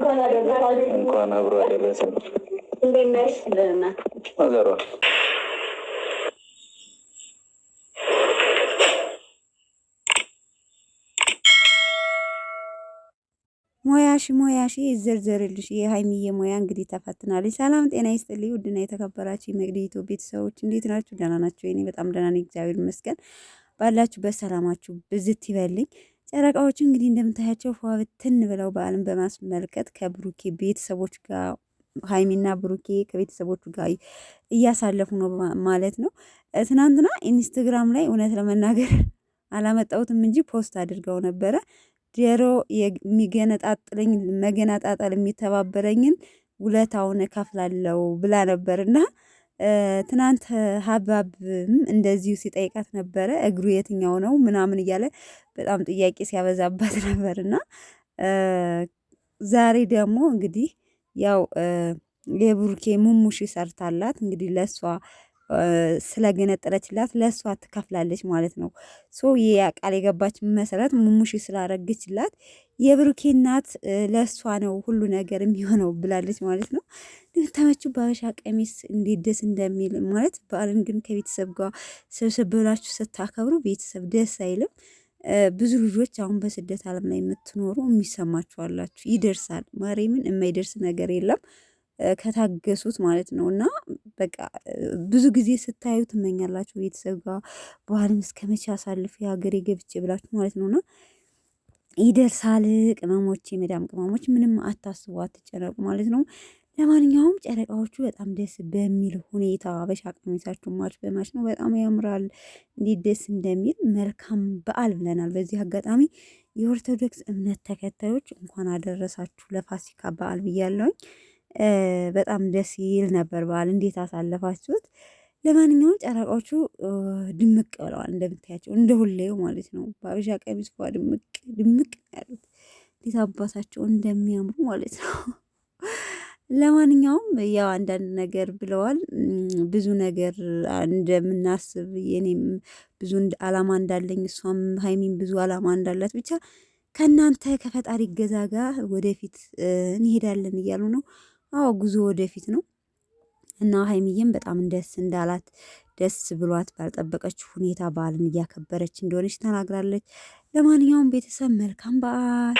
እንኳን አብሮ አደረሰን። እንዴት ነሽ? ደህና አዘሯ ሞያሽ ይዘርዘርልሽ። የሀይሚዬ ሞያ እንግዲህ ተፈትናለች። ሰላም ጤና ይስጥልኝ። ውድና የተከበራችሁ የመቅዲ ዩቲዩብ ቤተሰቦች እንዴት ናችሁ? ደህና ናችሁ? እኔ በጣም ደህና ነኝ፣ እግዚአብሔር ይመስገን። ባላችሁበት ሰላማችሁ ብዝት ይበልኝ። ጨረቃዎቹ እንግዲህ እንደምታያቸው ፏብትን ብለው በዓልን በማስመልከት ከብሩኬ ቤተሰቦች ጋር ሀይሚና ብሩኬ ከቤተሰቦቹ ጋር እያሳለፉ ነው ማለት ነው። ትናንትና ኢንስታግራም ላይ እውነት ለመናገር አላመጣሁትም እንጂ ፖስት አድርገው ነበረ። ጀሮ የሚገነጣጥለኝ መገናጣጠል የሚተባበረኝን ውለታውን እከፍላለሁ ብላ ነበርና ትናንት ሀባብም እንደዚሁ ሲጠይቃት ነበረ። እግሩ የትኛው ነው ምናምን እያለ በጣም ጥያቄ ሲያበዛባት ነበርና ዛሬ ደግሞ እንግዲህ ያው የብሩኬ ሙሙሽ ሰርታላት እንግዲህ ለሷ ስለገነጠለችላት ለሷ ትከፍላለች ማለት ነው። ሶ ቃል የገባች መሰረት ሙሙሽ ስላረገችላት የብሩኬ እናት ለሷ ነው ሁሉ ነገር የሚሆነው ብላለች ማለት ነው። ተመቹ በሀበሻ ቀሚስ እንዴት ደስ እንደሚል ማለት በዓልን ግን ከቤተሰብ ጋር ሰብሰብ ብላችሁ ስታከብሩ ቤተሰብ ደስ አይልም? ብዙ ልጆች አሁን በስደት ዓለም ላይ የምትኖሩ የሚሰማችሁ አላችሁ። ይደርሳል፣ ማርያምን የማይደርስ ነገር የለም ከታገሱት ማለት ነው። እና በቃ ብዙ ጊዜ ስታዩ ትመኛላችሁ ቤተሰብ ጋር በኋላም እስከ መቼ አሳልፍ የሀገሬ ገብቼ ብላችሁ ማለት ነውና ይደርሳል። ቅመሞች፣ የመዳም ቅመሞች ምንም አታስቡ፣ አትጨነቁ ማለት ነው። ለማንኛውም ጨረቃዎቹ በጣም ደስ በሚል ሁኔታ አበሻ ቀሚሳችሁ ማች በማች ነው፣ በጣም ያምራል። እንዴት ደስ እንደሚል መልካም በዓል ብለናል። በዚህ አጋጣሚ የኦርቶዶክስ እምነት ተከታዮች እንኳን አደረሳችሁ ለፋሲካ በዓል ብያለሁኝ። በጣም ደስ ይል ነበር በዓል። እንዴት አሳለፋችሁት? ለማንኛውም ጨረቃዎቹ ድምቅ ብለዋል እንደምታያቸው፣ እንደ ሁሌው ማለት ነው። በአበሻ ቀሚስ ድምቅ ድምቅ ያሉት እንዴት አባታቸው እንደሚያምሩ ማለት ነው። ለማንኛውም ያው አንዳንድ ነገር ብለዋል። ብዙ ነገር እንደምናስብ የኔም ብዙ አላማ እንዳለኝ እሷም ሀይሚን ብዙ አላማ እንዳላት ብቻ ከእናንተ ከፈጣሪ እገዛ ጋር ወደፊት እንሄዳለን እያሉ ነው። አዎ ጉዞ ወደፊት ነው እና ሀይሚዬም በጣም ደስ እንዳላት ደስ ብሏት ባልጠበቀችው ሁኔታ በዓልን እያከበረች እንደሆነች ተናግራለች። ለማንኛውም ቤተሰብ መልካም በዓል